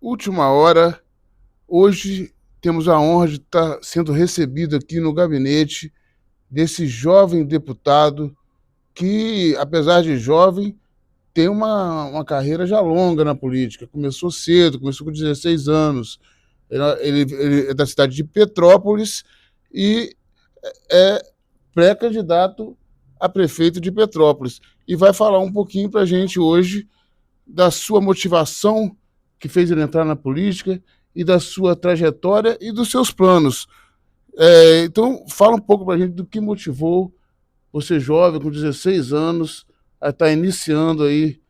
Última hora, hoje temos a honra de estar sendo recebido aqui no gabinete desse jovem deputado que, apesar de jovem, tem uma carreira já longa na política. Começou cedo, começou com 16 anos. Ele é da cidade de Petrópolis e é pré-candidato a prefeito de Petrópolis. E vai falar um pouquinho para a gente hoje da sua motivação que fez ele entrar na política e da sua trajetória e dos seus planos. Então, fala um pouco para a gente do que motivou você jovem, com 16 anos, a estar iniciando aí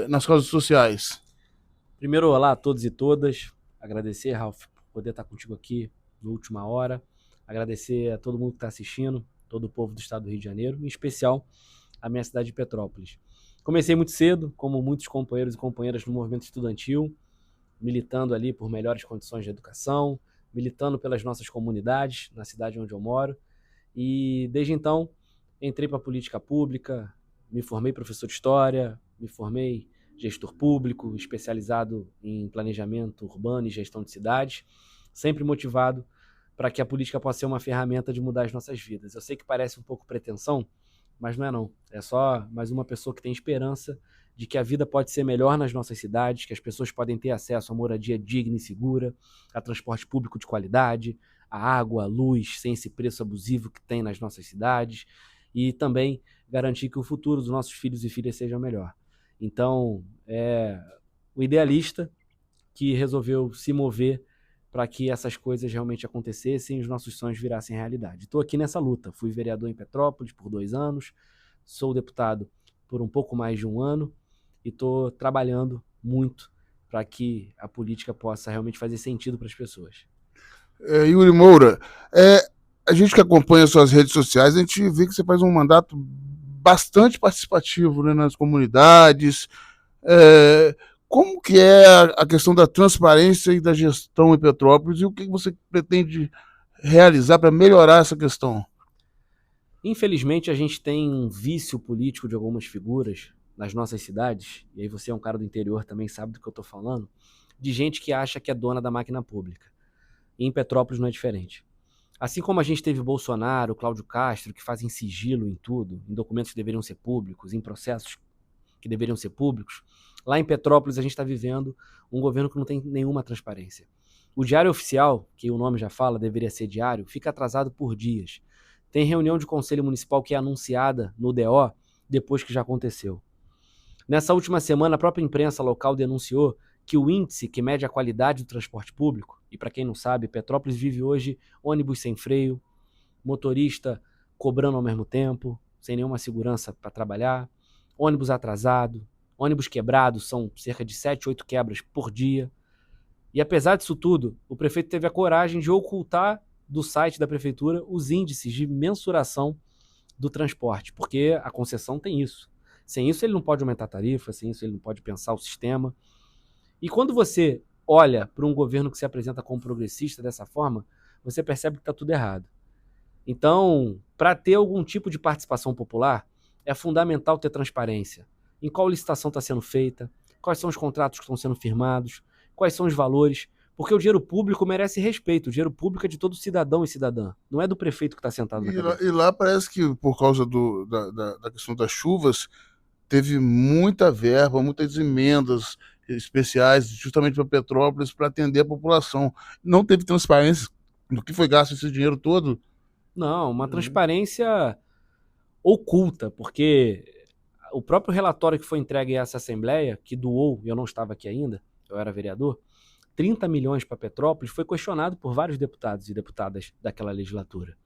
nas causas sociais. Primeiro, olá a todos e todas. Agradecer, Ralf, por poder estar contigo aqui na última hora. Agradecer a todo mundo que está assistindo, todo o povo do estado do Rio de Janeiro, em especial a minha cidade de Petrópolis. Comecei muito cedo, como muitos companheiros e companheiras no movimento estudantil, militando ali por melhores condições de educação, militando pelas nossas comunidades, na cidade onde eu moro. E desde então, entrei para a política pública, me formei professor de história, me formei gestor público, especializado em planejamento urbano e gestão de cidades, sempre motivado para que a política possa ser uma ferramenta de mudar as nossas vidas. Eu sei que parece um pouco pretensão, mas não é não. É só mais uma pessoa que tem esperança de que a vida pode ser melhor nas nossas cidades, que as pessoas podem ter acesso a moradia digna e segura, a transporte público de qualidade, a água, a luz, sem esse preço abusivo que tem nas nossas cidades, e também garantir que o futuro dos nossos filhos e filhas seja melhor. Então, é o idealista que resolveu se mover para que essas coisas realmente acontecessem e os nossos sonhos virassem realidade. Estou aqui nessa luta. Fui vereador em Petrópolis por 2 anos, sou deputado por um pouco mais de um ano e estou trabalhando muito para que a política possa realmente fazer sentido para as pessoas. Yuri Moura, a gente que acompanha suas redes sociais, a gente vê que você faz um mandato bastante participativo, né, nas comunidades. Como que é a questão da transparência e da gestão em Petrópolis e o que você pretende realizar para melhorar essa questão? Infelizmente, a gente tem um vício político de algumas figuras nas nossas cidades, e aí você é um cara do interior também, sabe do que eu estou falando, de gente que acha que é dona da máquina pública. E em Petrópolis não é diferente. Assim como a gente teve Bolsonaro, Cláudio Castro, que fazem sigilo em tudo, em documentos que deveriam ser públicos, em processos que deveriam ser públicos, lá em Petrópolis a gente está vivendo um governo que não tem nenhuma transparência. O diário oficial, que o nome já fala, deveria ser diário, fica atrasado por dias. Tem reunião de conselho municipal que é anunciada no DO depois que já aconteceu. Nessa última semana, a própria imprensa local denunciou que o índice que mede a qualidade do transporte público, e para quem não sabe, Petrópolis vive hoje ônibus sem freio, motorista cobrando ao mesmo tempo, sem nenhuma segurança para trabalhar, ônibus atrasado, ônibus quebrado, são cerca de 7, 8 quebras por dia. E apesar disso tudo, o prefeito teve a coragem de ocultar do site da prefeitura os índices de mensuração do transporte, porque a concessão tem isso. Sem isso, ele não pode aumentar a tarifa, sem isso, ele não pode pensar o sistema. E quando você olha para um governo que se apresenta como progressista dessa forma, você percebe que está tudo errado. Então, para ter algum tipo de participação popular, é fundamental ter transparência. Em qual licitação está sendo feita, quais são os contratos que estão sendo firmados, quais são os valores, porque o dinheiro público merece respeito. O dinheiro público é de todo cidadão e cidadã, não é do prefeito que está sentado na E cadeira. lá parece que, por causa da questão das chuvas, teve muita verba, muitas emendas especiais, justamente para Petrópolis, para atender a população. Não teve transparência do que foi gasto esse dinheiro todo. Não, uma transparência oculta, porque o próprio relatório que foi entregue a essa Assembleia, que doou, e eu não estava aqui ainda, eu era vereador, 30 milhões para Petrópolis, foi questionado por vários deputados e deputadas daquela legislatura.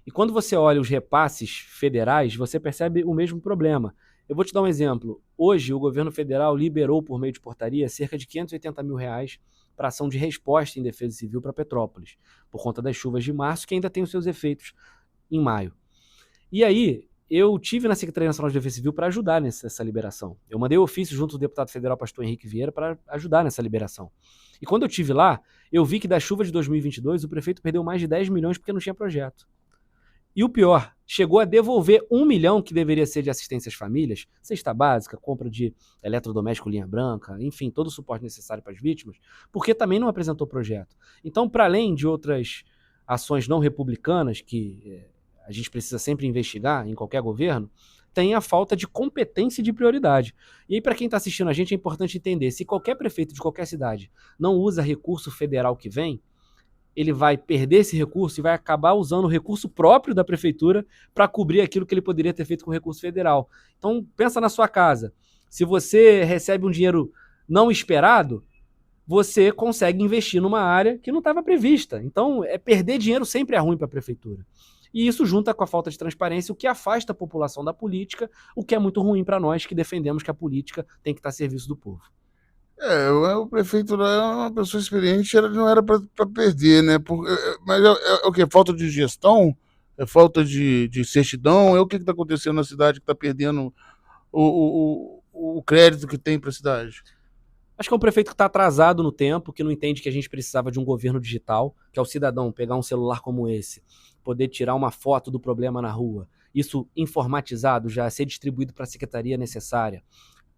E quando você olha os repasses federais, você percebe o mesmo problema. Eu vou te dar um exemplo. Hoje, o governo federal liberou, por meio de portaria, cerca de R$ 580 mil para ação de resposta em defesa civil para Petrópolis, por conta das chuvas de março, que ainda tem os seus efeitos em maio. E aí, eu tive na Secretaria Nacional de Defesa Civil para ajudar nessa liberação. Eu mandei ofício junto do deputado federal pastor Henrique Vieira para ajudar nessa liberação. E quando eu tive lá, eu vi que da chuva de 2022 o prefeito perdeu mais de 10 milhões porque não tinha projeto. E o pior, chegou a devolver 1 milhão que deveria ser de assistência às famílias, cesta básica, compra de eletrodoméstico linha branca, enfim, todo o suporte necessário para as vítimas, porque também não apresentou projeto. Então, para além de outras ações não republicanas que a gente precisa sempre investigar em qualquer governo, tem a falta de competência e de prioridade. E aí, para quem está assistindo a gente, é importante entender, se qualquer prefeito de qualquer cidade não usa recurso federal que vem, ele vai perder esse recurso e vai acabar usando o recurso próprio da prefeitura para cobrir aquilo que ele poderia ter feito com o recurso federal. Então, pensa na sua casa. Se você recebe um dinheiro não esperado, você consegue investir numa área que não estava prevista. Então, perder dinheiro sempre é ruim para a prefeitura. E isso junta com a falta de transparência, o que afasta a população da política, o que é muito ruim para nós que defendemos que a política tem que estar a serviço do povo. O prefeito lá é uma pessoa experiente, não era para perder, né? Mas é o quê? Falta de gestão? É falta de certidão? O que está acontecendo na cidade que está perdendo o crédito que tem para a cidade? Acho que é um prefeito que está atrasado no tempo, que não entende que a gente precisava de um governo digital, que é o cidadão pegar um celular como esse, poder tirar uma foto do problema na rua, isso informatizado, já ser distribuído para a secretaria necessária,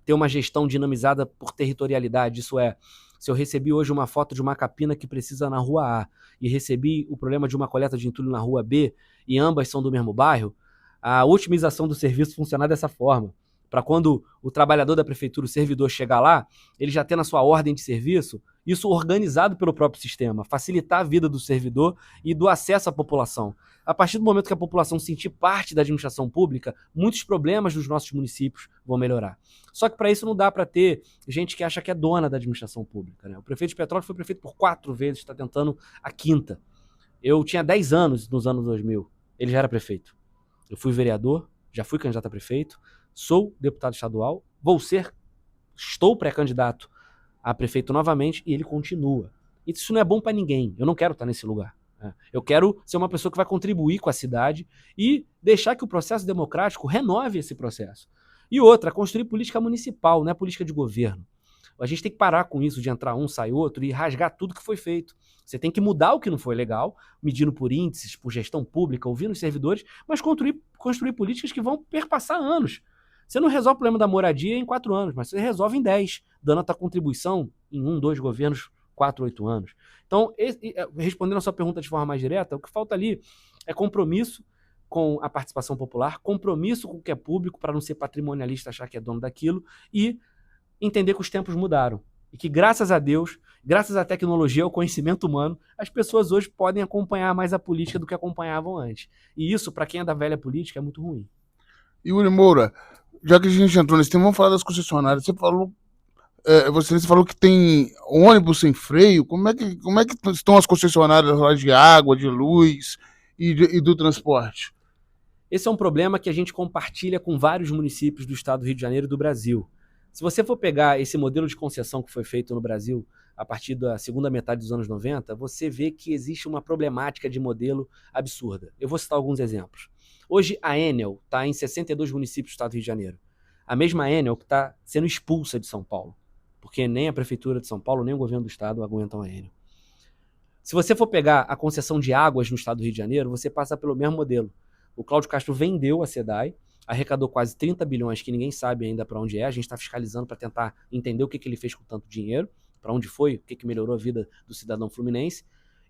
ter uma gestão dinamizada por territorialidade, isso é, se eu recebi hoje uma foto de uma capina que precisa na rua A e recebi o problema de uma coleta de entulho na rua B e ambas são do mesmo bairro, a otimização do serviço funcionar dessa forma, para quando o trabalhador da prefeitura, o servidor, chegar lá, ele já ter na sua ordem de serviço, isso organizado pelo próprio sistema, facilitar a vida do servidor e do acesso à população. A partir do momento que a população sentir parte da administração pública, muitos problemas dos nossos municípios vão melhorar. Só que para isso não dá para ter gente que acha que é dona da administração pública, né? O prefeito de Petrópolis foi prefeito por 4 vezes, está tentando a 5ª. Eu tinha 10 anos nos anos 2000, ele já era prefeito. Eu fui vereador, já fui candidato a prefeito, sou deputado estadual, estou pré-candidato a prefeito novamente e ele continua. Isso não é bom para ninguém, eu não quero estar nesse lugar. Eu quero ser uma pessoa que vai contribuir com a cidade e deixar que o processo democrático renove esse processo. E outra, construir política municipal, não é política de governo. A gente tem que parar com isso de entrar um, sai outro e rasgar tudo que foi feito. Você tem que mudar o que não foi legal, medindo por índices, por gestão pública, ouvindo os servidores, mas construir políticas que vão perpassar anos. Você não resolve o problema da moradia em 4 anos, mas você resolve em 10, dando a tua contribuição em 1, 2 governos, 4, 8 anos. Então, respondendo a sua pergunta de forma mais direta, o que falta ali é compromisso com a participação popular, compromisso com o que é público, para não ser patrimonialista, achar que é dono daquilo, e entender que os tempos mudaram. E que, graças a Deus, graças à tecnologia, ao conhecimento humano, as pessoas hoje podem acompanhar mais a política do que acompanhavam antes. E isso, para quem é da velha política, é muito ruim. Yuri Moura, já que a gente entrou nesse tema, vamos falar das concessionárias. Você falou que tem ônibus sem freio. Como é que estão as concessionárias lá de água, de luz e do transporte? Esse é um problema que a gente compartilha com vários municípios do estado do Rio de Janeiro e do Brasil. Se você for pegar esse modelo de concessão que foi feito no Brasil a partir da segunda metade dos anos 90, você vê que existe uma problemática de modelo absurda. Eu vou citar alguns exemplos. Hoje a Enel está em 62 municípios do estado do Rio de Janeiro. A mesma Enel que está sendo expulsa de São Paulo, porque nem a prefeitura de São Paulo, nem o governo do estado aguentam a Enel. Se você for pegar a concessão de águas no estado do Rio de Janeiro, você passa pelo mesmo modelo. O Cláudio Castro vendeu a SEDAI, arrecadou quase 30 bilhões, que ninguém sabe ainda para onde é. A gente está fiscalizando para tentar entender o que ele fez com tanto dinheiro, para onde foi, o que melhorou a vida do cidadão fluminense.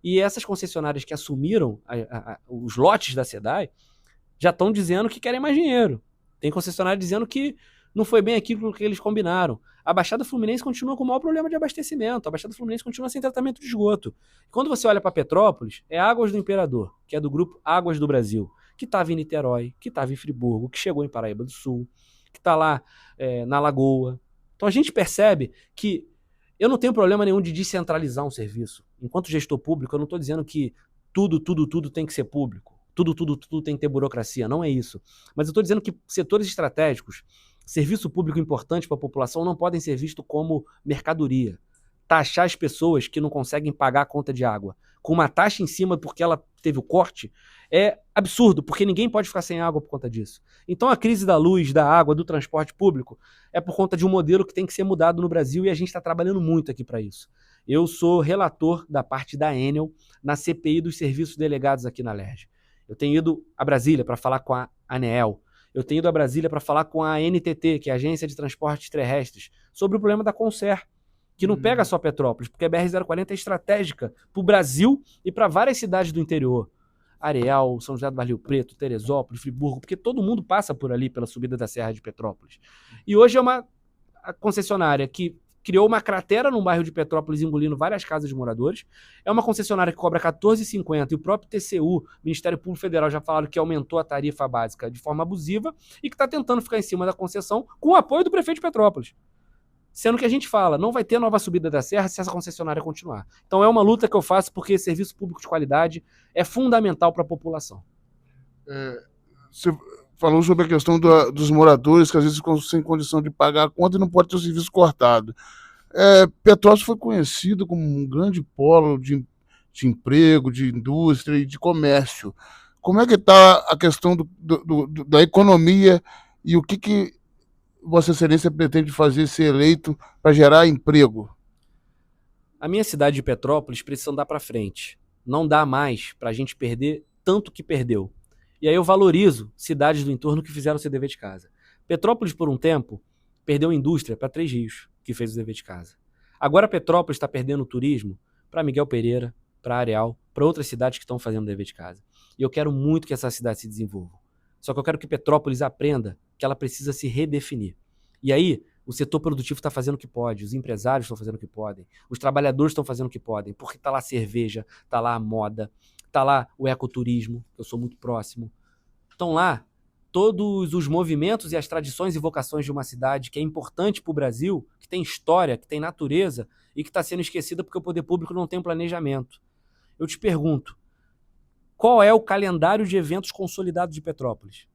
E essas concessionárias que assumiram os lotes da SEDAI já estão dizendo que querem mais dinheiro. Tem concessionária dizendo que não foi bem aquilo que eles combinaram. A Baixada Fluminense continua com o maior problema de abastecimento. A Baixada Fluminense continua sem tratamento de esgoto. Quando você olha para Petrópolis, é Águas do Imperador, que é do grupo Águas do Brasil, que estava em Niterói, que estava em Friburgo, que chegou em Paraíba do Sul, que está lá na Lagoa. Então a gente percebe que eu não tenho problema nenhum de descentralizar um serviço. Enquanto gestor público, eu não estou dizendo que tudo tem que ser público. Tudo tem que ter burocracia. Não é isso. Mas eu estou dizendo que setores estratégicos, serviço público importante para a população, não podem ser vistos como mercadoria. Taxar as pessoas que não conseguem pagar a conta de água com uma taxa em cima porque ela teve o corte é absurdo, porque ninguém pode ficar sem água por conta disso. Então a crise da luz, da água, do transporte público é por conta de um modelo que tem que ser mudado no Brasil e a gente está trabalhando muito aqui para isso. Eu sou relator da parte da Enel na CPI dos serviços delegados aqui na LERJ. Eu tenho ido a Brasília para falar com a ANEEL. Eu tenho ido a Brasília para falar com a NTT, que é a Agência de Transportes Terrestres, sobre o problema da Concer, que não pega só Petrópolis, porque a BR-040 é estratégica para o Brasil e para várias cidades do interior. Areal, São José do Rio Preto, Teresópolis, Friburgo, porque todo mundo passa por ali pela subida da Serra de Petrópolis. E hoje é uma concessionária que criou uma cratera num bairro de Petrópolis, engolindo várias casas de moradores. É uma concessionária que cobra R$14,50 e o próprio TCU, Ministério Público Federal, já falaram que aumentou a tarifa básica de forma abusiva e que está tentando ficar em cima da concessão com o apoio do prefeito de Petrópolis. Sendo que a gente fala, não vai ter nova subida da serra se essa concessionária continuar. Então é uma luta que eu faço porque serviço público de qualidade é fundamental para a população. Você falou sobre a questão dos moradores que às vezes ficam sem condição de pagar a conta e não pode ter o serviço cortado. Petrópolis foi conhecido como um grande polo de emprego, de indústria e de comércio. Como é que está a questão da economia e o que Vossa Excelência pretende fazer ser eleito para gerar emprego? A minha cidade de Petrópolis precisa andar para frente. Não dá mais para a gente perder tanto que perdeu. E aí eu valorizo cidades do entorno que fizeram seu dever de casa. Petrópolis, por um tempo, perdeu indústria para Três Rios, que fez o dever de casa. Agora Petrópolis está perdendo o turismo para Miguel Pereira, para Areal, para outras cidades que estão fazendo o dever de casa. E eu quero muito que essa cidade se desenvolva. Só que eu quero que Petrópolis aprenda que ela precisa se redefinir. E aí, o setor produtivo está fazendo o que pode, os empresários estão fazendo o que podem, os trabalhadores estão fazendo o que podem, porque está lá a cerveja, está lá a moda, está lá o ecoturismo, que eu sou muito próximo. Estão lá todos os movimentos e as tradições e vocações de uma cidade que é importante para o Brasil, que tem história, que tem natureza e que está sendo esquecida porque o poder público não tem um planejamento. Eu te pergunto, qual é o calendário de eventos consolidados de Petrópolis?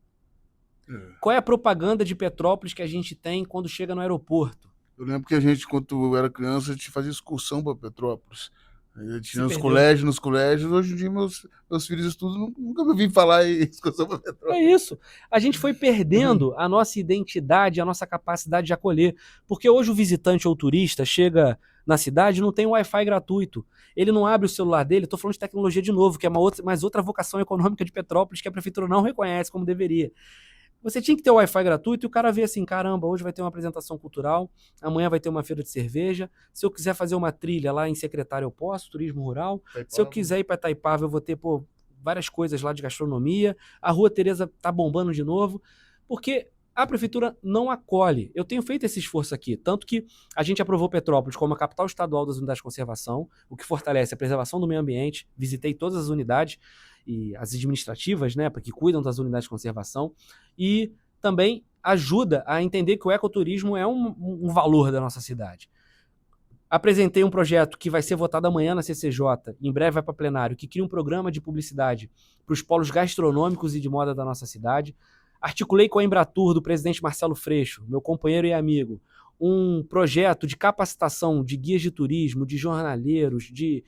Qual é a propaganda de Petrópolis que a gente tem quando chega no aeroporto? Eu lembro que a gente, quando eu era criança, a gente fazia excursão para Petrópolis. A gente ia nos colégios. Hoje em dia, meus filhos estudam, nunca me ouvi falar em excursão para Petrópolis. É isso. A gente foi perdendo a nossa identidade, a nossa capacidade de acolher. Porque hoje o visitante ou turista chega na cidade e não tem Wi-Fi gratuito. Ele não abre o celular dele. Estou falando de tecnologia de novo, que é mais outra vocação econômica de Petrópolis que a prefeitura não reconhece como deveria. Você tinha que ter o Wi-Fi gratuito e o cara vê assim, caramba, hoje vai ter uma apresentação cultural, amanhã vai ter uma feira de cerveja, se eu quiser fazer uma trilha lá em Secretário eu posso, turismo rural, se eu quiser ir para Itaipava eu vou ter várias coisas lá de gastronomia, a Rua Tereza tá bombando de novo, porque a prefeitura não acolhe. Eu tenho feito esse esforço aqui, tanto que a gente aprovou Petrópolis como a capital estadual das unidades de conservação, o que fortalece a preservação do meio ambiente, visitei todas as unidades, e as administrativas, né, que cuidam das unidades de conservação, e também ajuda a entender que o ecoturismo é um valor da nossa cidade. Apresentei um projeto que vai ser votado amanhã na CCJ, em breve vai para plenário, que cria um programa de publicidade para os polos gastronômicos e de moda da nossa cidade. Articulei com a Embratur, do presidente Marcelo Freixo, meu companheiro e amigo, um projeto de capacitação de guias de turismo, de jornaleiros, de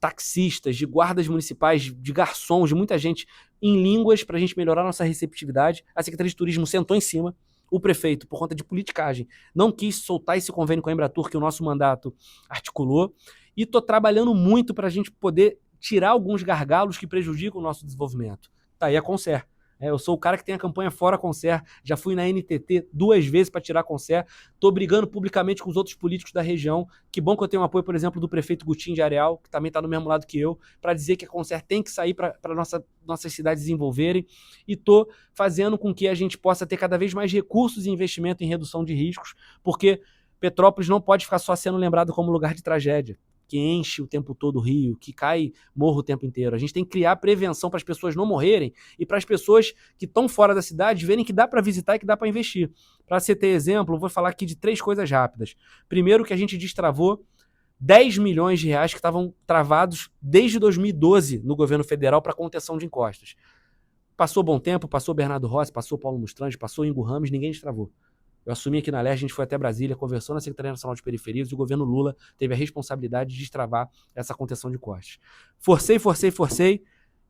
taxistas, de guardas municipais, de garçons, de muita gente em línguas para a gente melhorar nossa receptividade. A Secretaria de Turismo sentou em cima, o prefeito, por conta de politicagem, não quis soltar esse convênio com a Embratur que o nosso mandato articulou, e estou trabalhando muito para a gente poder tirar alguns gargalos que prejudicam o nosso desenvolvimento. Tá aí a Concer. Eu sou o cara que tem a campanha Fora Concer, já fui na NTT 2 vezes para tirar a Concer, tô brigando publicamente com os outros políticos da região, que bom que eu tenho o apoio, por exemplo, do prefeito Gutim de Areal, que também está do mesmo lado que eu, para dizer que a Concer tem que sair para nossas cidades desenvolverem, e tô fazendo com que a gente possa ter cada vez mais recursos e investimento em redução de riscos, porque Petrópolis não pode ficar só sendo lembrado como lugar de tragédia, que enche o tempo todo o rio, que cai morro o tempo inteiro. A gente tem que criar prevenção para as pessoas não morrerem e para as pessoas que estão fora da cidade verem que dá para visitar e que dá para investir. Para você ter exemplo, eu vou falar aqui de 3 coisas rápidas. Primeiro, que a gente destravou 10 milhões de reais que estavam travados desde 2012 no governo federal para contenção de encostas. Passou Bom Tempo, passou Bernardo Rossi, passou Paulo Mustrange, passou Ingo Ramos, ninguém destravou. Eu assumi aqui na LERJ, a gente foi até Brasília, conversou na Secretaria Nacional de Periferias e o governo Lula teve a responsabilidade de destravar essa contenção de costos. Forcei,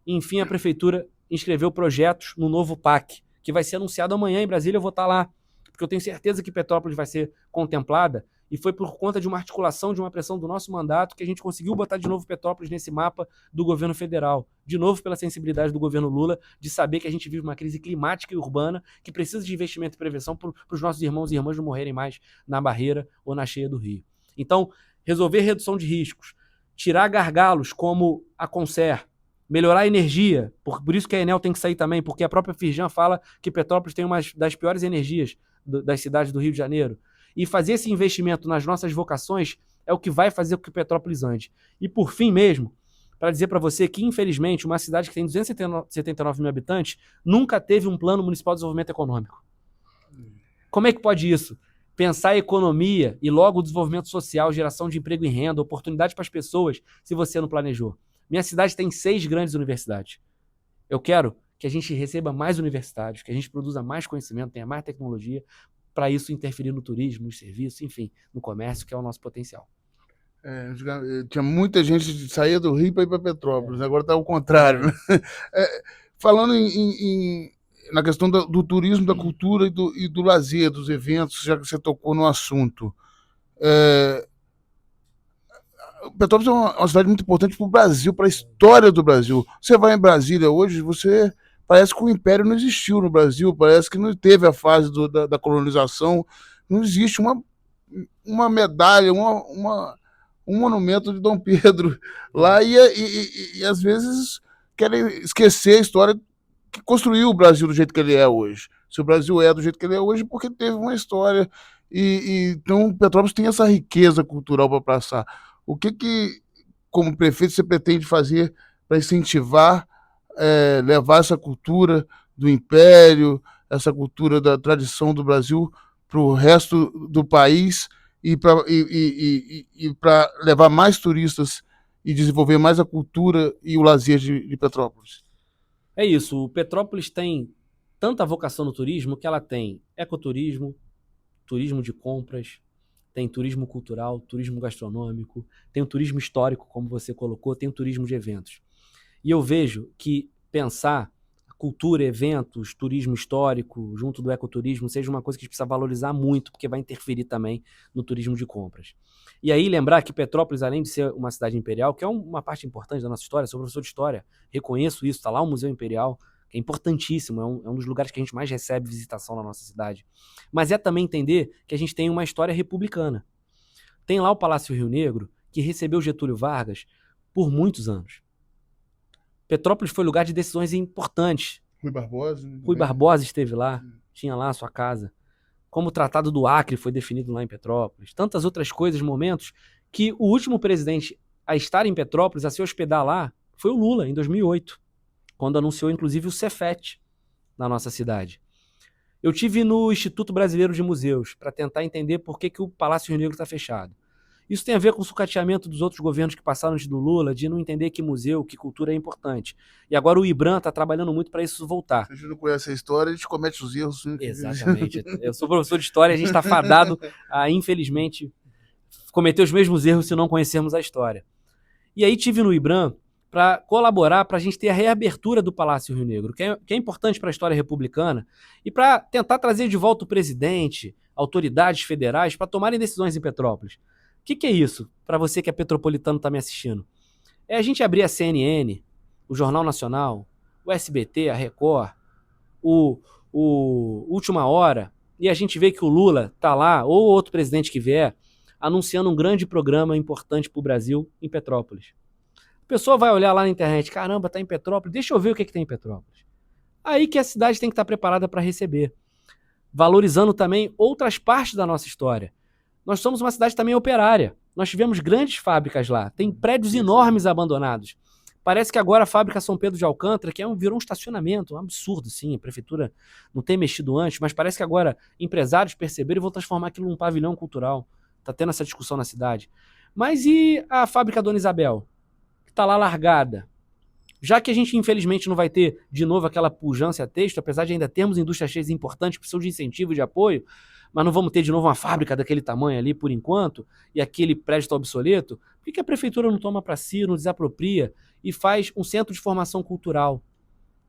e enfim a prefeitura inscreveu projetos no novo PAC, que vai ser anunciado amanhã em Brasília, eu vou estar lá, porque eu tenho certeza que Petrópolis vai ser contemplada E foi por conta de uma articulação, de uma pressão do nosso mandato, que a gente conseguiu botar de novo Petrópolis nesse mapa do governo federal. De novo pela sensibilidade do governo Lula, de saber que a gente vive uma crise climática e urbana, que precisa de investimento e prevenção para os nossos irmãos e irmãs não morrerem mais na Barreira ou na Cheia do Rio. Então, resolver redução de riscos, tirar gargalos como a Concer, melhorar a energia, por isso que a Enel tem que sair também, porque a própria Firjan fala que Petrópolis tem uma das piores energias das cidades do Rio de Janeiro. E fazer esse investimento nas nossas vocações é o que vai fazer com que Petrópolis ande. E por fim mesmo, para dizer para você que, infelizmente, uma cidade que tem 279 mil habitantes nunca teve um plano municipal de desenvolvimento econômico. Como é que pode isso? Pensar a economia e logo o desenvolvimento social, geração de emprego e renda, oportunidade para as pessoas, se você não planejou. Minha cidade tem 6 grandes universidades. Eu quero que a gente receba mais universitários, que a gente produza mais conhecimento, tenha mais tecnologia, para isso interferir no turismo, nos serviços, enfim, no comércio, que é o nosso potencial. Tinha muita gente que saía do Rio para ir para Petrópolis, agora está ao contrário. Né? Falando na questão do turismo, da cultura e do lazer, dos eventos, já que você tocou no assunto. Petrópolis é uma cidade muito importante para o Brasil, para a história do Brasil. Você vai em Brasília hoje, parece que o Império não existiu no Brasil, parece que não teve a fase da colonização, não existe uma medalha, um monumento de Dom Pedro lá, e às vezes querem esquecer a história que construiu o Brasil do jeito que ele é hoje. Se o Brasil é do jeito que ele é hoje, porque teve uma história, então Petrópolis tem essa riqueza cultural para passar. O que, como prefeito, você pretende fazer para incentivar, levar essa cultura do Império, essa cultura da tradição do Brasil para o resto do país e para levar mais turistas e desenvolver mais a cultura e o lazer de Petrópolis? É isso, o Petrópolis tem tanta vocação no turismo que ela tem ecoturismo, turismo de compras, tem turismo cultural, turismo gastronômico, tem o turismo histórico, como você colocou, tem o turismo de eventos. E eu vejo que pensar cultura, eventos, turismo histórico, junto do ecoturismo, seja uma coisa que a gente precisa valorizar muito, porque vai interferir também no turismo de compras. E aí lembrar que Petrópolis, além de ser uma cidade imperial, que é uma parte importante da nossa história, sou professor de história, reconheço isso, está lá o Museu Imperial, que é importantíssimo, é um dos lugares que a gente mais recebe visitação na nossa cidade. Mas é também entender que a gente tem uma história republicana. Tem lá o Palácio Rio Negro, que recebeu Getúlio Vargas por muitos anos. Petrópolis foi lugar de decisões importantes. Rui Barbosa. Rui Barbosa esteve lá, tinha lá a sua casa. Como o Tratado do Acre foi definido lá em Petrópolis. Tantas outras coisas, momentos, que o último presidente a estar em Petrópolis, a se hospedar lá, foi o Lula, em 2008. Quando anunciou, inclusive, o Cefet na nossa cidade. Eu tive no Instituto Brasileiro de Museus para tentar entender por que o Palácio Rio Negro está fechado. Isso tem a ver com o sucateamento dos outros governos que passaram antes do Lula, de não entender que museu, que cultura é importante. E agora o IBRAM está trabalhando muito para isso voltar. Se a gente não conhece a história, a gente comete os erros. Né? Exatamente. Eu sou professor de história, a gente está fadado a, infelizmente, cometer os mesmos erros se não conhecermos a história. E aí tive no IBRAM para colaborar para a gente ter a reabertura do Palácio Rio Negro, que é importante para a história republicana, e para tentar trazer de volta o presidente, autoridades federais, para tomarem decisões em Petrópolis. O que é isso, para você que é petropolitano está me assistindo? É a gente abrir a CNN, o Jornal Nacional, o SBT, a Record, o Última Hora, e a gente vê que o Lula está lá, ou outro presidente que vier, anunciando um grande programa importante para o Brasil em Petrópolis. A pessoa vai olhar lá na internet, caramba, está em Petrópolis, deixa eu ver o que tem em Petrópolis. Aí que a cidade tem que estar preparada para receber. Valorizando também outras partes da nossa história. Nós somos uma cidade também operária. Nós tivemos grandes fábricas lá. Tem prédios enormes abandonados. Parece que agora a fábrica São Pedro de Alcântara, que virou um estacionamento, um absurdo, sim. A prefeitura não tem mexido antes, mas parece que agora empresários perceberam e vão transformar aquilo num pavilhão cultural. Está tendo essa discussão na cidade. Mas e a fábrica Dona Isabel? Que está lá largada. Já que a gente, infelizmente, não vai ter, de novo, aquela pujança a texto, apesar de ainda termos indústrias cheias importantes, que precisam de incentivo e de apoio, mas não vamos ter de novo uma fábrica daquele tamanho ali, por enquanto, e aquele prédio está obsoleto, por que a prefeitura não toma para si, não desapropria e faz um centro de formação cultural?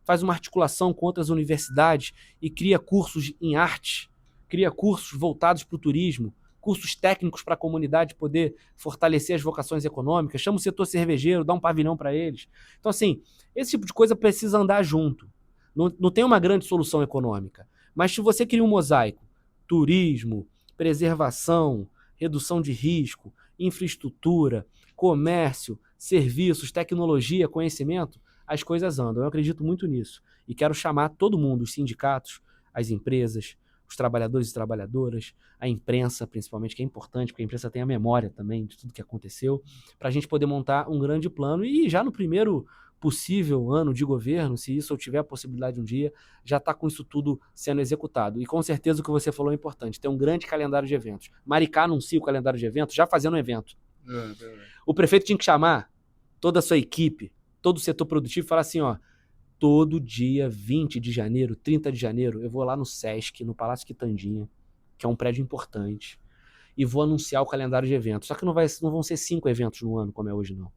Faz uma articulação com outras universidades e cria cursos em arte, cria cursos voltados para o turismo, cursos técnicos para a comunidade poder fortalecer as vocações econômicas, chama o setor cervejeiro, dá um pavilhão para eles. Então, assim, esse tipo de coisa precisa andar junto. Não tem uma grande solução econômica. Mas se você cria um mosaico, turismo, preservação, redução de risco, infraestrutura, comércio, serviços, tecnologia, conhecimento, as coisas andam. Eu acredito muito nisso. E quero chamar todo mundo, os sindicatos, as empresas, os trabalhadores e trabalhadoras, a imprensa, principalmente, que é importante, porque a imprensa tem a memória também de tudo que aconteceu, para a gente poder montar um grande plano e já no primeiro possível ano de governo, se isso eu tiver a possibilidade um dia, já está com isso tudo sendo executado. E com certeza o que você falou é importante, ter um grande calendário de eventos. Maricá anuncia o calendário de eventos já fazendo um evento. O prefeito tinha que chamar toda a sua equipe, todo o setor produtivo e falar assim, ó, todo dia 20 de janeiro, 30 de janeiro, eu vou lá no Sesc, no Palácio Quitandinha, que é um prédio importante, e vou anunciar o calendário de eventos. Só que não vão ser 5 eventos no ano, como é hoje, não.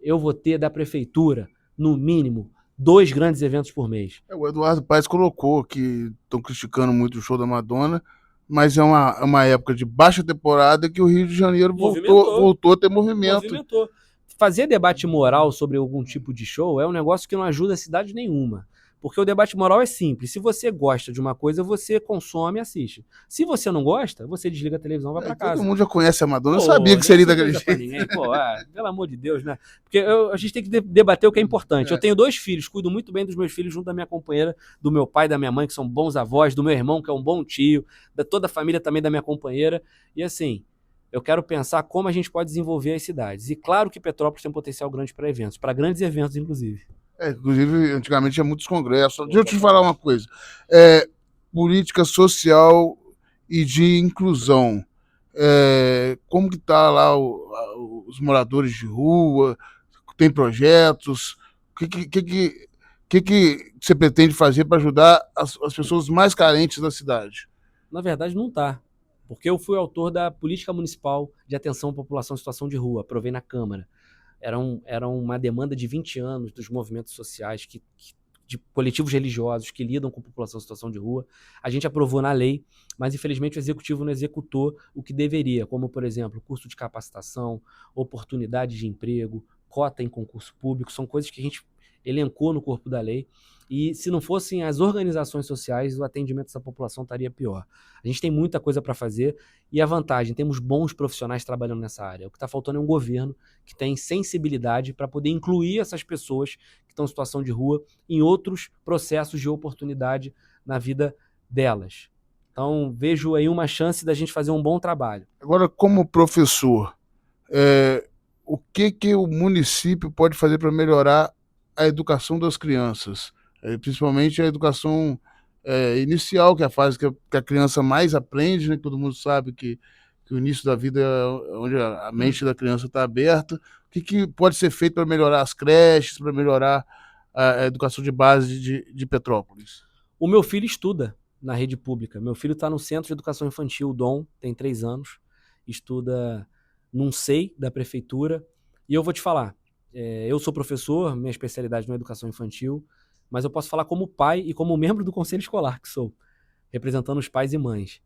Eu vou ter da prefeitura, no mínimo, 2 grandes eventos por mês. O Eduardo Paes colocou que estão criticando muito o show da Madonna, mas é uma época de baixa temporada que o Rio de Janeiro voltou a ter movimento. Movimentou. Fazer debate moral sobre algum tipo de show é um negócio que não ajuda a cidade nenhuma. Porque o debate moral é simples. Se você gosta de uma coisa, você consome e assiste. Se você não gosta, você desliga a televisão e vai pra casa. Todo mundo já conhece a Madonna, eu sabia que seria daquele jeito. Pelo amor de Deus, né? Porque a gente tem que debater o que é importante. Eu tenho 2 filhos, cuido muito bem dos meus filhos junto da minha companheira, do meu pai, da minha mãe, que são bons avós, do meu irmão, que é um bom tio, da toda a família também da minha companheira. E assim, eu quero pensar como a gente pode desenvolver as cidades. E claro que Petrópolis tem um potencial grande para eventos, para grandes eventos, inclusive. Inclusive, antigamente tinha muitos congressos. Deixa eu te falar uma coisa. Política social e de inclusão. Como que tá lá os moradores de rua? Tem projetos? O que você pretende fazer para ajudar as pessoas mais carentes da cidade? Na verdade, não está. Porque eu fui autor da Política Municipal de Atenção à População em Situação de Rua, aprovei na Câmara. Era uma demanda de 20 anos dos movimentos sociais, de coletivos religiosos que lidam com a população em situação de rua. A gente aprovou na lei, mas infelizmente o executivo não executou o que deveria, como, por exemplo, curso de capacitação, oportunidade de emprego, cota em concurso público, são coisas que a gente elencou no corpo da lei. E se não fossem as organizações sociais, o atendimento dessa população estaria pior. A gente tem muita coisa para fazer e a vantagem, temos bons profissionais trabalhando nessa área. O que está faltando é um governo que tem sensibilidade para poder incluir essas pessoas que estão em situação de rua em outros processos de oportunidade na vida delas. Então, vejo aí uma chance da gente fazer um bom trabalho. Agora, como professor, o que o município pode fazer para melhorar a educação das crianças? Principalmente a educação inicial, que é a fase que a criança mais aprende, né? Todo mundo sabe que o início da vida é onde a mente da criança está aberta. O que pode ser feito para melhorar as creches, para melhorar a educação de base de Petrópolis? O meu filho estuda na rede pública. Meu filho está no Centro de Educação Infantil, o DOM, tem 3 anos, estuda num SEI da prefeitura. E eu vou te falar, eu sou professor, minha especialidade não é educação infantil, mas eu posso falar como pai e como membro do conselho escolar que sou, representando os pais e mães.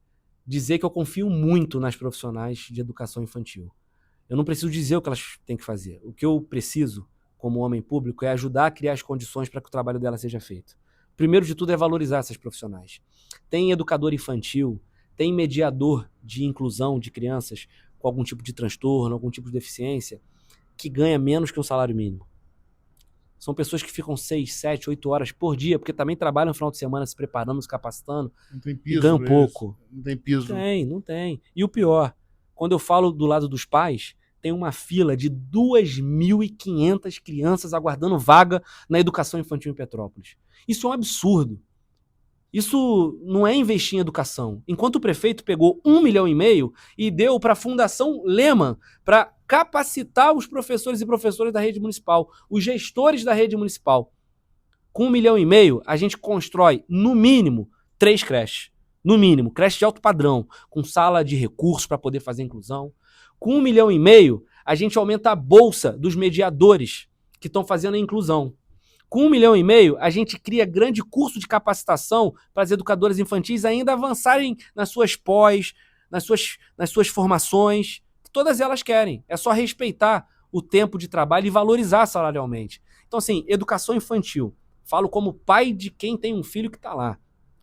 Dizer que eu confio muito nas profissionais de educação infantil. Eu não preciso dizer o que elas têm que fazer. O que eu preciso, como homem público, é ajudar a criar as condições para que o trabalho dela seja feito. Primeiro de tudo é valorizar essas profissionais. Tem educador infantil, tem mediador de inclusão de crianças com algum tipo de transtorno, algum tipo de deficiência, que ganha menos que um salário mínimo. São pessoas que ficam 6, 7, 8 horas por dia, porque também trabalham no final de semana se preparando, se capacitando, não tem piso, e ganham pouco. Não tem piso. Não tem. E o pior, quando eu falo do lado dos pais, tem uma fila de 2.500 crianças aguardando vaga na educação infantil em Petrópolis. Isso é um absurdo. Isso não é investir em educação. Enquanto o prefeito pegou 1,5 milhão e deu para a Fundação Lehman para capacitar os professores e professoras da rede municipal, os gestores da rede municipal. Com 1,5 milhão, a gente constrói, no mínimo, 3 creches. No mínimo, creche de alto padrão, com sala de recursos para poder fazer inclusão. Com 1,5 milhão, a gente aumenta a bolsa dos mediadores que estão fazendo a inclusão. Com 1,5 milhão, a gente cria grande curso de capacitação para as educadoras infantis ainda avançarem nas suas pós, nas suas formações, todas elas querem. É só respeitar o tempo de trabalho e valorizar salarialmente. Então, assim, educação infantil. Falo como pai de quem tem um filho que está lá.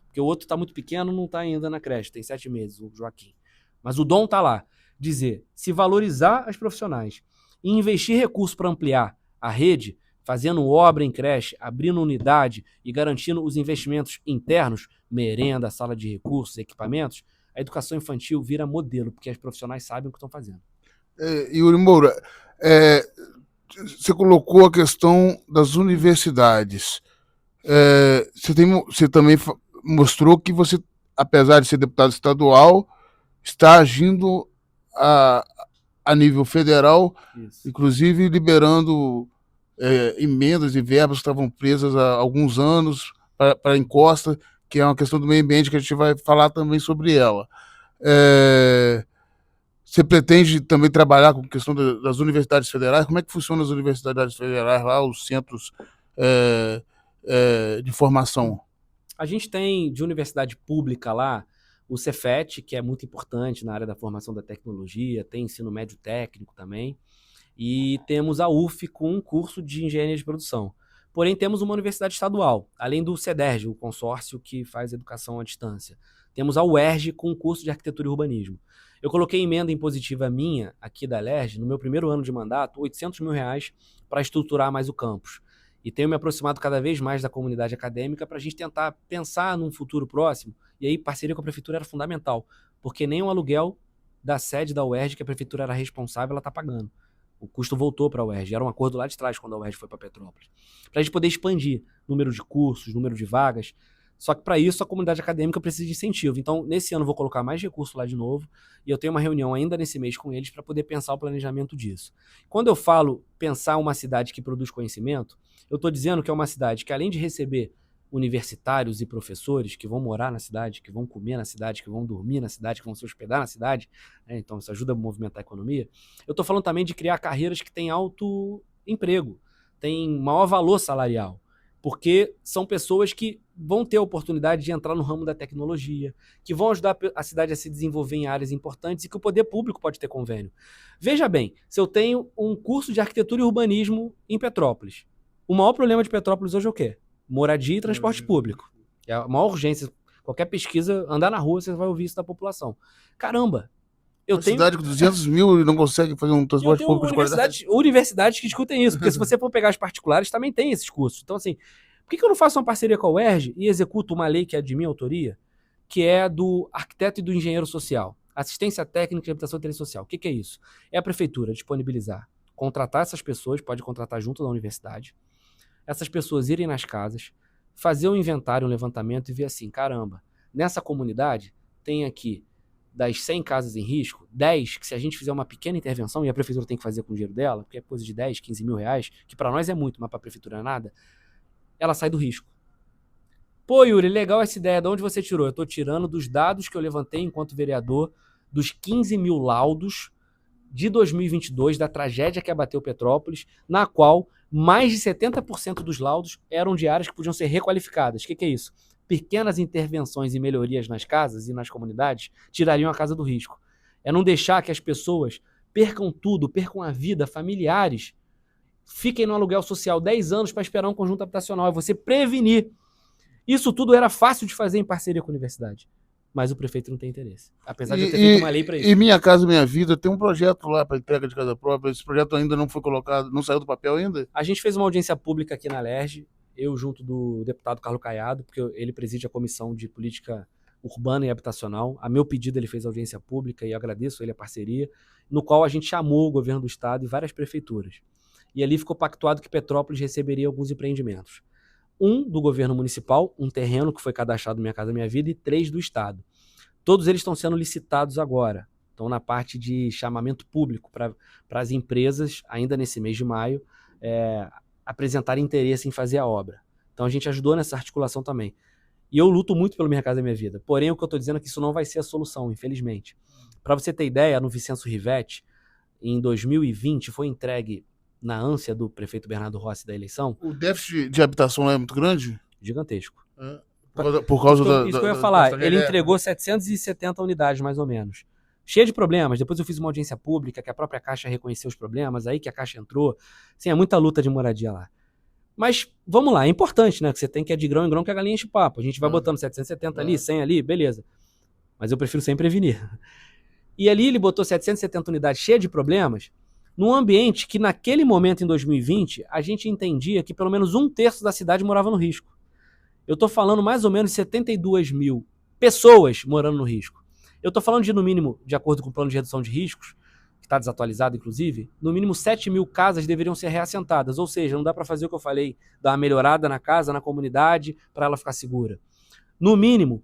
Porque o outro está muito pequeno, não está ainda na creche, tem 7 meses, o Joaquim. Mas o Dom está lá. Dizer, se valorizar as profissionais e investir recursos para ampliar a rede, fazendo obra em creche, abrindo unidade e garantindo os investimentos internos, merenda, sala de recursos, equipamentos, a educação infantil vira modelo, porque as profissionais sabem o que estão fazendo. Yuri Moura, você colocou a questão das universidades. Você também mostrou que você, apesar de ser deputado estadual, está agindo a nível federal, isso, inclusive liberando emendas e verbas que estavam presas há alguns anos para a encosta, que é uma questão do meio ambiente que a gente vai falar também sobre ela. Você pretende também trabalhar com a questão das universidades federais? Como é que funcionam as universidades federais lá, os centros de formação? A gente tem de universidade pública lá o Cefet, que é muito importante na área da formação da tecnologia, tem ensino médio técnico também, e temos a UF com um curso de engenharia de produção. Porém, temos uma universidade estadual, além do CEDERJ, o consórcio que faz educação à distância. Temos a UERJ com um curso de arquitetura e urbanismo. Eu coloquei emenda impositiva minha, aqui da LERJ, no meu primeiro ano de mandato, R$800 mil para estruturar mais o campus. E tenho me aproximado cada vez mais da comunidade acadêmica para a gente tentar pensar num futuro próximo. E aí, parceria com a prefeitura era fundamental, porque nem o aluguel da sede da UERJ, que a prefeitura era responsável, ela está pagando. O custo voltou para a UERJ. Era um acordo lá de trás, quando a UERJ foi para Petrópolis. Para a gente poder expandir número de cursos, número de vagas. Só que para isso a comunidade acadêmica precisa de incentivo. Então, nesse ano eu vou colocar mais recursos lá de novo. E eu tenho uma reunião ainda nesse mês com eles para poder pensar o planejamento disso. Quando eu falo pensar uma cidade que produz conhecimento, eu estou dizendo que é uma cidade que, além de receber universitários e professores que vão morar na cidade, que vão comer na cidade, que vão dormir na cidade, que vão se hospedar na cidade, né? Então isso ajuda a movimentar a economia. Eu estou falando também de criar carreiras que têm alto emprego, têm maior valor salarial, porque são pessoas que vão ter a oportunidade de entrar no ramo da tecnologia, que vão ajudar a cidade a se desenvolver em áreas importantes e que o poder público pode ter convênio. Veja bem, se eu tenho um curso de arquitetura e urbanismo em Petrópolis, o maior problema de Petrópolis hoje é o quê? Moradia e transporte público. É a maior urgência. Qualquer pesquisa, andar na rua, você vai ouvir isso da população. Caramba! Uma cidade com 200 mil e não consegue fazer um transporte público de qualidade. Universidades que discutem isso, porque se você for pegar as particulares, também tem esses cursos. Então, assim, por que eu não faço uma parceria com a UERJ e executo uma lei que é de minha autoria, que é do arquiteto e do engenheiro social? Assistência técnica de habitação e interesse social. O que é isso? É a prefeitura disponibilizar, contratar essas pessoas, pode contratar junto da universidade, essas pessoas irem nas casas, fazer um inventário, um levantamento e ver assim, caramba, nessa comunidade tem aqui, das 100 casas em risco, 10 que se a gente fizer uma pequena intervenção, e a prefeitura tem que fazer com o dinheiro dela, porque é coisa de 10, 15 mil reais, que para nós é muito, mas para a prefeitura é nada, ela sai do risco. Pô, Yuri, legal essa ideia, de onde você tirou? Eu estou tirando dos dados que eu levantei enquanto vereador, dos 15 mil laudos de 2022, da tragédia que abateu Petrópolis, na qual mais de 70% dos laudos eram de áreas que podiam ser requalificadas. O que é isso? Pequenas intervenções e melhorias nas casas e nas comunidades tirariam a casa do risco. É não deixar que as pessoas percam tudo, percam a vida, familiares, fiquem no aluguel social 10 anos para esperar um conjunto habitacional. É você prevenir. Isso tudo era fácil de fazer em parceria com a universidade. Mas o prefeito não tem interesse. Apesar de eu ter feito uma lei para isso. E Minha Casa Minha Vida tem um projeto lá para entrega de casa própria. Esse projeto ainda não foi colocado, não saiu do papel ainda? A gente fez uma audiência pública aqui na LERJ, eu junto do deputado Carlos Caiado, porque ele preside a Comissão de Política Urbana e Habitacional. A meu pedido ele fez audiência pública e eu agradeço a ele a parceria, no qual a gente chamou o governo do estado e várias prefeituras. E ali ficou pactuado que Petrópolis receberia alguns empreendimentos. Um do governo municipal, um terreno que foi cadastrado Minha Casa Minha Vida, e 3 do estado. Todos eles estão sendo licitados agora. Estão na parte de chamamento público para as empresas, ainda nesse mês de maio, apresentarem interesse em fazer a obra. Então a gente ajudou nessa articulação também. E eu luto muito pelo Minha Casa Minha Vida. Porém, o que eu estou dizendo é que isso não vai ser a solução, infelizmente. Para você ter ideia, no Vicenço Rivetti, em 2020, foi entregue, na ânsia do prefeito Bernardo Rossi da eleição... O déficit de habitação lá é muito grande? Gigantesco. Por causa isso que eu ia falar, ele entregou 770 unidades, mais ou menos. cheia de problemas. Depois eu fiz uma audiência pública, que a própria Caixa reconheceu os problemas, aí que a Caixa entrou. Assim, é muita luta de moradia lá. Mas, vamos lá, é importante, né? Que você tem que ir de grão em grão que a galinha enche papo. A gente vai botando 770 ali, 100 ali, beleza. Mas eu prefiro sempre prevenir. E ali ele botou 770 unidades cheias de problemas, num ambiente que naquele momento, em 2020, a gente entendia que pelo menos 1/3 da cidade morava no risco. Eu estou falando mais ou menos 72 mil pessoas morando no risco. Eu estou falando de, no mínimo, de acordo com o plano de redução de riscos, que está desatualizado, inclusive, no mínimo 7 mil casas deveriam ser reassentadas. Ou seja, não dá para fazer o que eu falei, dar uma melhorada na casa, na comunidade, para ela ficar segura. No mínimo,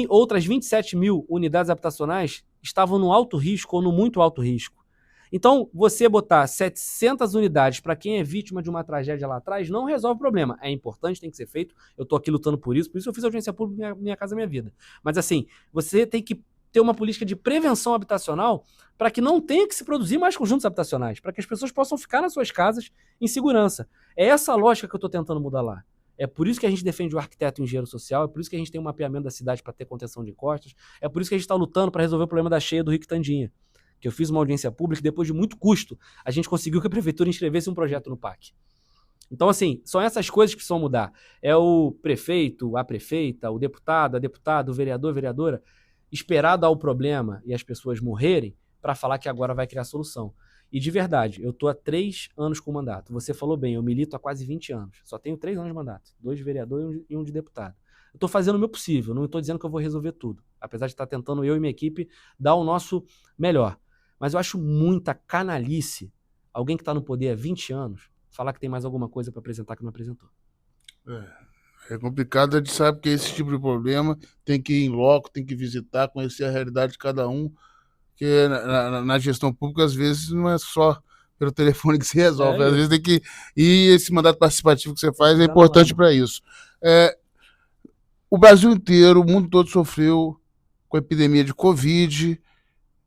outras 27 mil unidades habitacionais estavam no alto risco ou no muito alto risco. Então, você botar 700 unidades para quem é vítima de uma tragédia lá atrás não resolve o problema. É importante, tem que ser feito. Eu estou aqui lutando por isso eu fiz audiência pública Minha Casa Minha Vida. Mas assim, você tem que ter uma política de prevenção habitacional para que não tenha que se produzir mais conjuntos habitacionais, para que as pessoas possam ficar nas suas casas em segurança. É essa a lógica que eu estou tentando mudar lá. É por isso que a gente defende o arquiteto e o engenheiro social, é por isso que a gente tem um mapeamento da cidade para ter contenção de encostas, é por isso que a gente está lutando para resolver o problema da cheia do Rio Quitandinha, que eu fiz uma audiência pública e depois de muito custo, a gente conseguiu que a prefeitura inscrevesse um projeto no PAC. Então, assim, são essas coisas que precisam mudar. É o prefeito, a prefeita, o deputado, a deputada, o vereador, a vereadora, esperar dar o problema e as pessoas morrerem para falar que agora vai criar solução. E de verdade, eu estou há 3 anos com o mandato. Você falou bem, eu milito há quase 20 anos. Só tenho 3 anos de mandato. 2 de vereador e um de deputado. Eu estou fazendo o meu possível, não estou dizendo que eu vou resolver tudo. Apesar de estar tentando eu e minha equipe dar o nosso melhor. Mas eu acho muita canalice alguém que está no poder há 20 anos falar que tem mais alguma coisa para apresentar que não apresentou. É complicado, a gente sabe que esse tipo de problema tem que ir em loco, tem que visitar, conhecer a realidade de cada um, que na gestão pública, às vezes, não é só pelo telefone que se resolve, às vezes tem que ir, esse mandato participativo que você faz é importante para isso. O Brasil inteiro, o mundo todo sofreu com a epidemia de Covid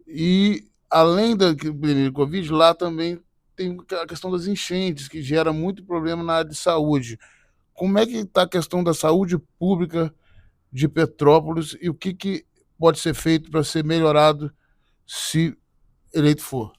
e, além da epidemia de Covid, lá também tem a questão das enchentes, que gera muito problema na área de saúde. Como é que está a questão da saúde pública de Petrópolis e o que pode ser feito para ser melhorado se eleito for?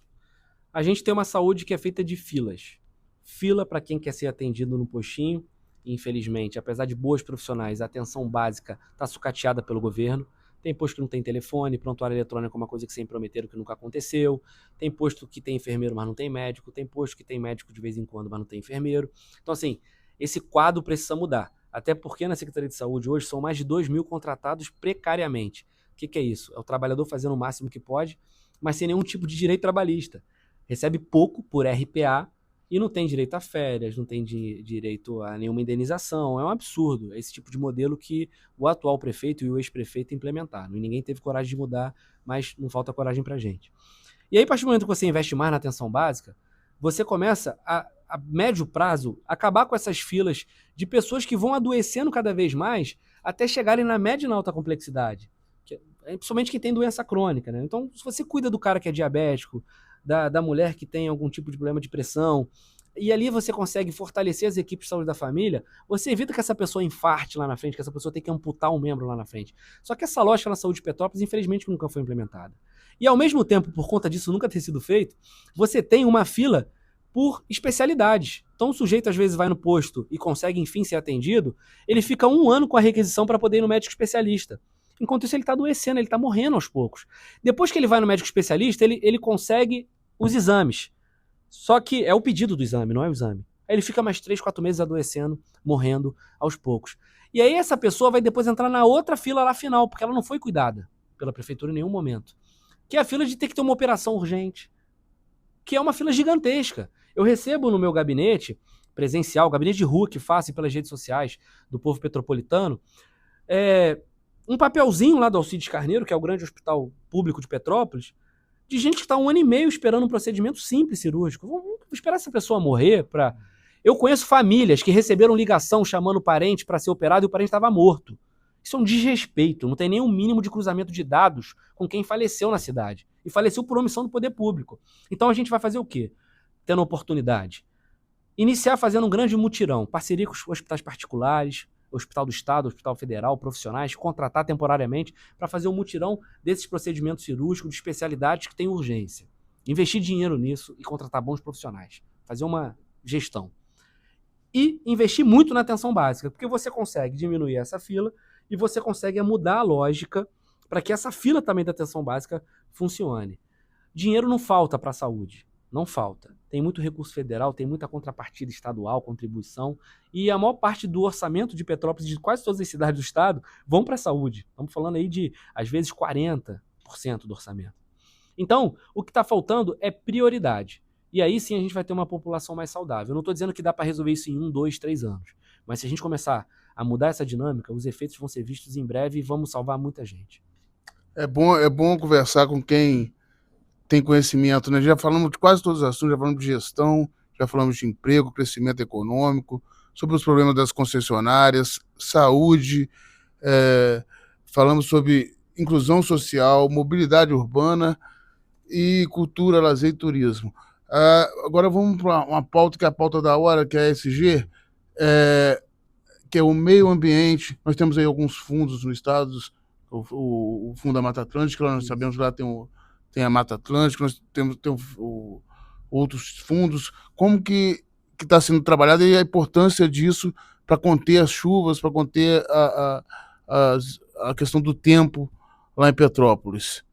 A gente tem uma saúde que é feita de filas. Fila para quem quer ser atendido no postinho. Infelizmente, apesar de boas profissionais, a atenção básica está sucateada pelo governo. Tem posto que não tem telefone, prontuário eletrônico é uma coisa que sempre prometeram que nunca aconteceu. Tem posto que tem enfermeiro, mas não tem médico. Tem posto que tem médico de vez em quando, mas não tem enfermeiro. Então, assim, esse quadro precisa mudar. Até porque na Secretaria de Saúde hoje são mais de 2 mil contratados precariamente. O que é isso? É o trabalhador fazendo o máximo que pode, mas sem nenhum tipo de direito trabalhista. Recebe pouco por RPA e não tem direito a férias, não tem direito a nenhuma indenização. É um absurdo. É esse tipo de modelo que o atual prefeito e o ex-prefeito implementaram. E ninguém teve coragem de mudar, mas não falta coragem pra gente. E aí, a partir do momento que você investe mais na atenção básica, você começa a médio prazo, acabar com essas filas de pessoas que vão adoecendo cada vez mais até chegarem na média e na alta complexidade. Principalmente quem tem doença crônica, né? Então, se você cuida do cara que é diabético, da mulher que tem algum tipo de problema de pressão, e ali você consegue fortalecer as equipes de saúde da família, você evita que essa pessoa infarte lá na frente, que essa pessoa tenha que amputar um membro lá na frente. Só que essa lógica na saúde de Petrópolis, infelizmente, nunca foi implementada. E ao mesmo tempo, por conta disso nunca ter sido feito, você tem uma fila por especialidades. Então o sujeito às vezes vai no posto e consegue enfim ser atendido, ele fica 1 ano com a requisição para poder ir no médico especialista. Enquanto isso ele está adoecendo, ele está morrendo aos poucos. Depois que ele vai no médico especialista, ele consegue os exames. Só que é o pedido do exame, não é o exame. Aí ele fica mais 3, 4 meses adoecendo, morrendo aos poucos. E aí essa pessoa vai depois entrar na outra fila lá final, porque ela não foi cuidada pela prefeitura em nenhum momento. Que é a fila de ter que ter uma operação urgente, que é uma fila gigantesca. Eu recebo no meu gabinete presencial, gabinete de rua que faço pelas redes sociais do povo petropolitano, um papelzinho lá do Alcides Carneiro, que é o grande hospital público de Petrópolis, de gente que está 1 ano e meio esperando um procedimento simples cirúrgico. Vamos esperar essa pessoa morrer para... Eu conheço famílias que receberam ligação chamando o parente para ser operado e o parente estava morto. Isso é um desrespeito, não tem nenhum mínimo de cruzamento de dados com quem faleceu na cidade. E faleceu por omissão do poder público. Então a gente vai fazer o quê? Tendo oportunidade. Iniciar fazendo um grande mutirão, parceria com os hospitais particulares, Hospital do Estado, Hospital Federal, profissionais, contratar temporariamente para fazer um mutirão desses procedimentos cirúrgicos de especialidades que têm urgência. Investir dinheiro nisso e contratar bons profissionais. Fazer uma gestão. E investir muito na atenção básica, porque você consegue diminuir essa fila e você consegue mudar a lógica para que essa fila também da atenção básica funcione. Dinheiro não falta para a saúde, não falta. Tem muito recurso federal, tem muita contrapartida estadual, contribuição, e a maior parte do orçamento de Petrópolis, de quase todas as cidades do estado, vão para a saúde. Estamos falando aí de, às vezes, 40% do orçamento. Então, o que está faltando é prioridade. E aí sim a gente vai ter uma população mais saudável. Eu não estou dizendo que dá para resolver isso em 1, 2, 3 anos. Mas se a gente começar a mudar essa dinâmica, os efeitos vão ser vistos em breve e vamos salvar muita gente. É bom conversar com quem tem conhecimento, né? Já falamos de quase todos os assuntos, já falamos de gestão, já falamos de emprego, crescimento econômico, sobre os problemas das concessionárias, saúde, falamos sobre inclusão social, mobilidade urbana e cultura, lazer e turismo. Agora vamos para uma pauta que é a pauta da hora, que é a ESG, que é o meio ambiente. Nós temos aí alguns fundos no estado, o Fundo da Mata Atlântica, nós sabemos que lá tem a Mata Atlântica, nós temos outros fundos. Como que está sendo trabalhado e a importância disso para conter as chuvas, para conter a questão do tempo lá em Petrópolis?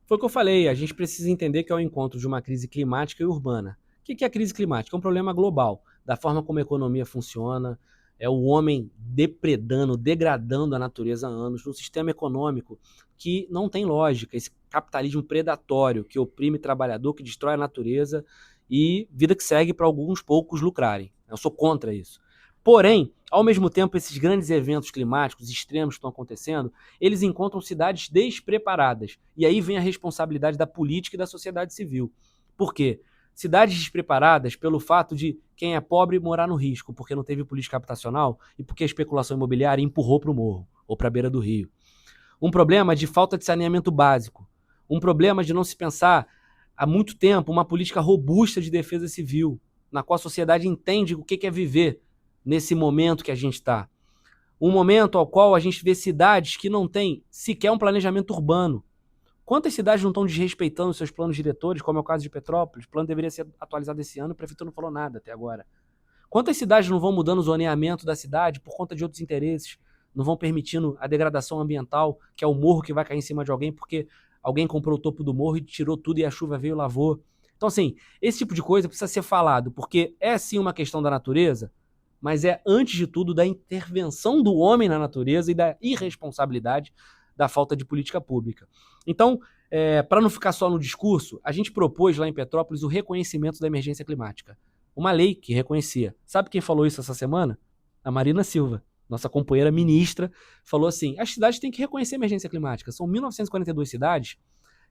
Foi o que eu falei, a gente precisa entender que é o encontro de uma crise climática e urbana. O que é a crise climática? É um problema global, da forma como a economia funciona, é o homem depredando, degradando a natureza há anos, num sistema econômico que não tem lógica, esse capitalismo predatório que oprime o trabalhador, que destrói a natureza e vida que segue para alguns poucos lucrarem. Eu sou contra isso. Porém, ao mesmo tempo, esses grandes eventos climáticos extremos que estão acontecendo, eles encontram cidades despreparadas. E aí vem a responsabilidade da política e da sociedade civil. Por quê? Cidades despreparadas pelo fato de quem é pobre morar no risco, porque não teve política habitacional e porque a especulação imobiliária empurrou para o morro ou para a beira do rio. Um problema de falta de saneamento básico. Um problema de não se pensar há muito tempo uma política robusta de defesa civil, na qual a sociedade entende o que é viver nesse momento que a gente está. Um momento ao qual a gente vê cidades que não têm sequer um planejamento urbano. Quantas cidades não estão desrespeitando seus planos diretores, como é o caso de Petrópolis? O plano deveria ser atualizado esse ano e o prefeito não falou nada até agora. Quantas cidades não vão mudando o zoneamento da cidade por conta de outros interesses? Não vão permitindo a degradação ambiental, que é o morro que vai cair em cima de alguém porque alguém comprou o topo do morro e tirou tudo e a chuva veio e lavou. Então, assim, esse tipo de coisa precisa ser falado, porque é sim uma questão da natureza, mas é, antes de tudo, da intervenção do homem na natureza e da irresponsabilidade da falta de política pública. Então, para não ficar só no discurso, a gente propôs lá em Petrópolis o reconhecimento da emergência climática. Uma lei que reconhecia. Sabe quem falou isso essa semana? A Marina Silva, nossa companheira ministra, falou assim, as cidades têm que reconhecer a emergência climática. São 1.942 cidades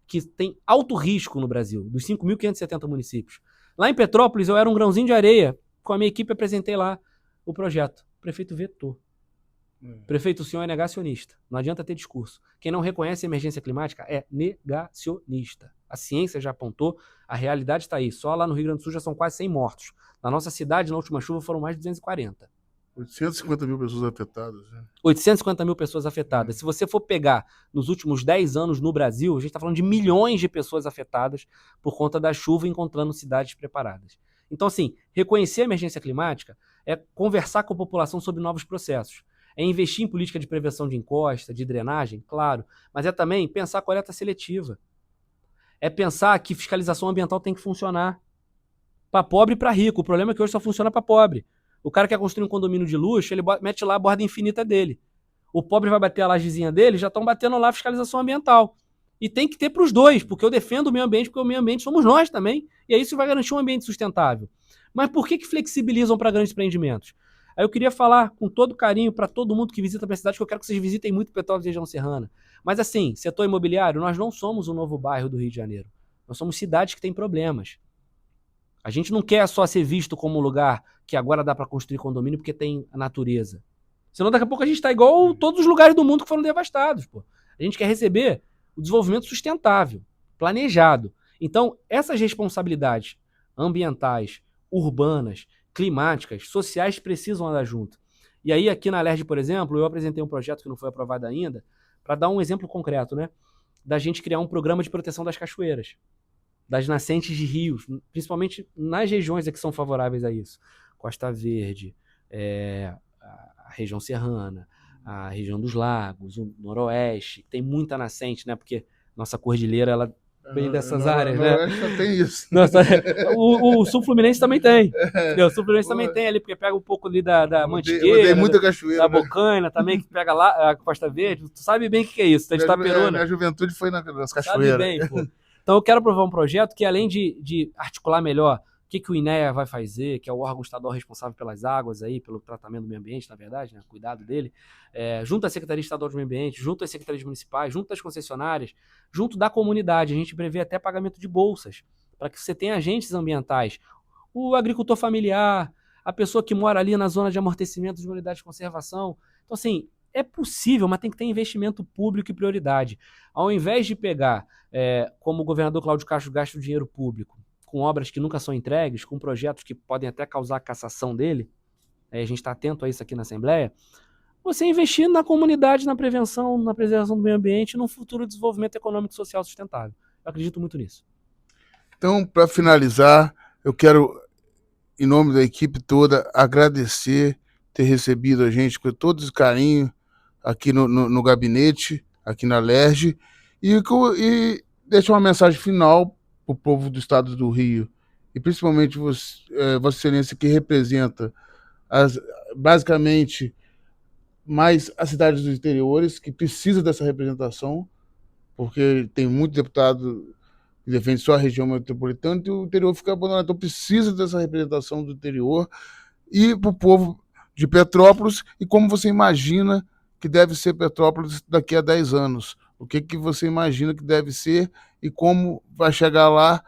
que têm alto risco no Brasil, dos 5.570 municípios. Lá em Petrópolis, eu era um grãozinho de areia, com a minha equipe apresentei lá o projeto. O prefeito vetou. Prefeito, o senhor é negacionista. Não adianta ter discurso. Quem não reconhece a emergência climática é negacionista. A ciência já apontou, a realidade está aí. Só lá no Rio Grande do Sul já são quase 100 mortos. Na nossa cidade, na última chuva, foram mais de 240. 850 mil pessoas afetadas. Né? 850 mil pessoas afetadas. Se você for pegar nos últimos 10 anos no Brasil, a gente está falando de milhões de pessoas afetadas por conta da chuva, encontrando cidades preparadas. Então, assim, reconhecer a emergência climática é conversar com a população sobre novos processos. É investir em política de prevenção de encosta, de drenagem, claro, mas é também pensar a coleta seletiva. É pensar que fiscalização ambiental tem que funcionar para pobre e para rico. O problema é que hoje só funciona para pobre. O cara quer construir um condomínio de luxo, ele mete lá a borda infinita dele. O pobre vai bater a lajezinha dele, já estão batendo lá a fiscalização ambiental. E tem que ter para os dois, porque eu defendo o meio ambiente, porque o meio ambiente somos nós também. E aí isso vai garantir um ambiente sustentável. Mas por que flexibilizam para grandes empreendimentos? Aí eu queria falar com todo carinho para todo mundo que visita a minha cidade, que eu quero que vocês visitem muito Petrópolis e região serrana. Mas assim, setor imobiliário, nós não somos o novo bairro do Rio de Janeiro. Nós somos cidades que têm problemas. A gente não quer só ser visto como um lugar que agora dá para construir condomínio porque tem a natureza. Senão daqui a pouco a gente está igual todos os lugares do mundo que foram devastados. Pô. A gente quer receber o desenvolvimento sustentável, planejado. Então, essas responsabilidades ambientais, urbanas, climáticas, sociais precisam andar junto. E aí, aqui na LERJ, por exemplo, eu apresentei um projeto que não foi aprovado ainda, para dar um exemplo concreto, né? Da gente criar um programa de proteção das cachoeiras, das nascentes de rios, principalmente nas regiões que são favoráveis a isso. Costa Verde, a região serrana, a região dos lagos, o noroeste, tem muita nascente, né? Porque nossa cordilheira, ela vem dessas áreas, né? Noroeste só tem isso. Nossa, o Sul Fluminense também tem. O Sul Fluminense também tem ali, porque pega um pouco ali da Mantiqueira, muita cachoeira, da Bocaina também, que pega lá a Costa Verde. Tu sabe bem o que é isso, tá de Itaperuna. Minha juventude foi nas cachoeiras. Sabe bem, pô. Então eu quero aprovar um projeto que, além de articular melhor o que o INEA vai fazer, que é o órgão estadual responsável pelas águas, aí, pelo tratamento do meio ambiente, na verdade, né, cuidado dele, junto à Secretaria Estadual do Meio Ambiente, junto às secretarias municipais, junto às concessionárias, junto da comunidade. A gente prevê até pagamento de bolsas, para que você tenha agentes ambientais, o agricultor familiar, a pessoa que mora ali na zona de amortecimento de unidades de conservação. Então, assim, é possível, mas tem que ter investimento público e prioridade. Ao invés de pegar, como o governador Cláudio Castro gasta o dinheiro público, com obras que nunca são entregues, com projetos que podem até causar a cassação dele, a gente está atento a isso aqui na Assembleia, você investir na comunidade, na prevenção, na preservação do meio ambiente e num futuro desenvolvimento econômico e social sustentável. Eu acredito muito nisso. Então, para finalizar, eu quero, em nome da equipe toda, agradecer ter recebido a gente com todo esse carinho aqui no gabinete, aqui na LERJ, e deixar uma mensagem final para o povo do estado do Rio, e principalmente Vossa Excelência, que representa basicamente mais as cidades dos interiores, que precisa dessa representação, porque tem muito deputado que defende só a região metropolitana e o interior fica abandonado. Então precisa dessa representação do interior e para o povo de Petrópolis, e como você imagina que deve ser Petrópolis daqui a 10 anos. O que você imagina que deve ser e como vai chegar lá,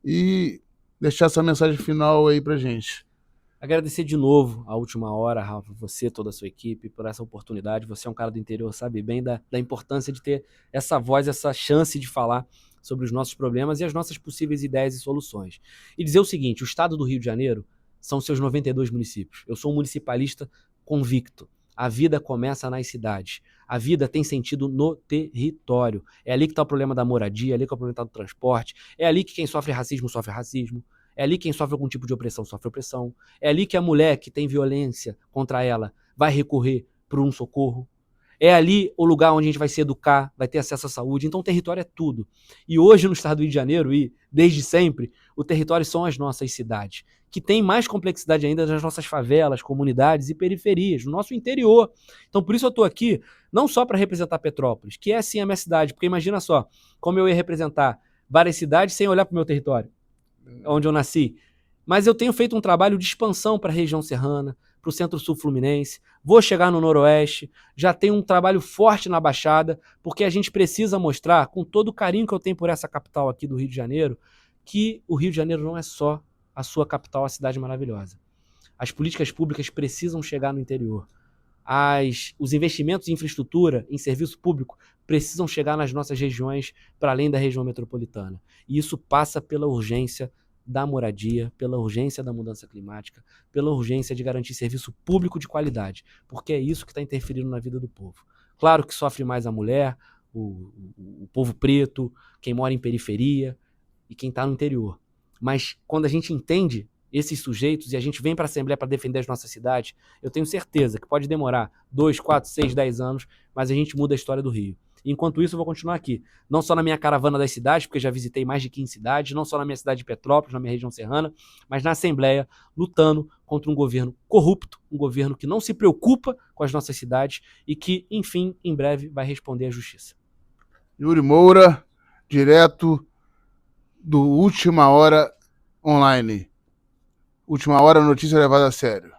e deixar essa mensagem final aí para gente. Agradecer de novo a última hora, Rafa, você, toda a sua equipe, por essa oportunidade. Você é um cara do interior, sabe bem da importância de ter essa voz, essa chance de falar sobre os nossos problemas e as nossas possíveis ideias e soluções. E dizer o seguinte: o estado do Rio de Janeiro são seus 92 municípios. Eu sou um municipalista convicto. A vida começa nas cidades. A vida tem sentido no território. É ali que está o problema da moradia, é ali que é o problema do transporte, é ali que quem sofre racismo, é ali quem sofre algum tipo de opressão, sofre opressão. É ali que a mulher que tem violência contra ela vai recorrer por um socorro. É ali o lugar onde a gente vai se educar, vai ter acesso à saúde. Então o território é tudo. E hoje no estado do Rio de Janeiro, e desde sempre, o território são as nossas cidades, que tem mais complexidade ainda das nossas favelas, comunidades e periferias, no nosso interior. Então por isso eu estou aqui, não só para representar Petrópolis, que é sim a minha cidade, porque imagina só, como eu ia representar várias cidades sem olhar para o meu território, onde eu nasci. Mas eu tenho feito um trabalho de expansão para a região serrana, para o centro-sul fluminense, vou chegar no noroeste, já tenho um trabalho forte na Baixada, porque a gente precisa mostrar, com todo o carinho que eu tenho por essa capital aqui do Rio de Janeiro, que o Rio de Janeiro não é só a sua capital, a cidade maravilhosa. As políticas públicas precisam chegar no interior. Os investimentos em infraestrutura, em serviço público, precisam chegar nas nossas regiões, para além da região metropolitana. E isso passa pela urgência da moradia, pela urgência da mudança climática, pela urgência de garantir serviço público de qualidade, porque é isso que está interferindo na vida do povo. Claro que sofre mais a mulher, o povo preto, quem mora em periferia e quem está no interior. Mas quando a gente entende esses sujeitos e a gente vem para a Assembleia para defender as nossas cidades, eu tenho certeza que pode demorar 2, 4, 6, 10 anos, mas a gente muda a história do Rio. Enquanto isso, eu vou continuar aqui, não só na minha caravana das cidades, porque já visitei mais de 15 cidades, não só na minha cidade de Petrópolis, na minha região serrana, mas na Assembleia, lutando contra um governo corrupto, um governo que não se preocupa com as nossas cidades e que, enfim, em breve vai responder à justiça. Yuri Moura, direto do Última Hora Online. Última Hora, notícia levada a sério.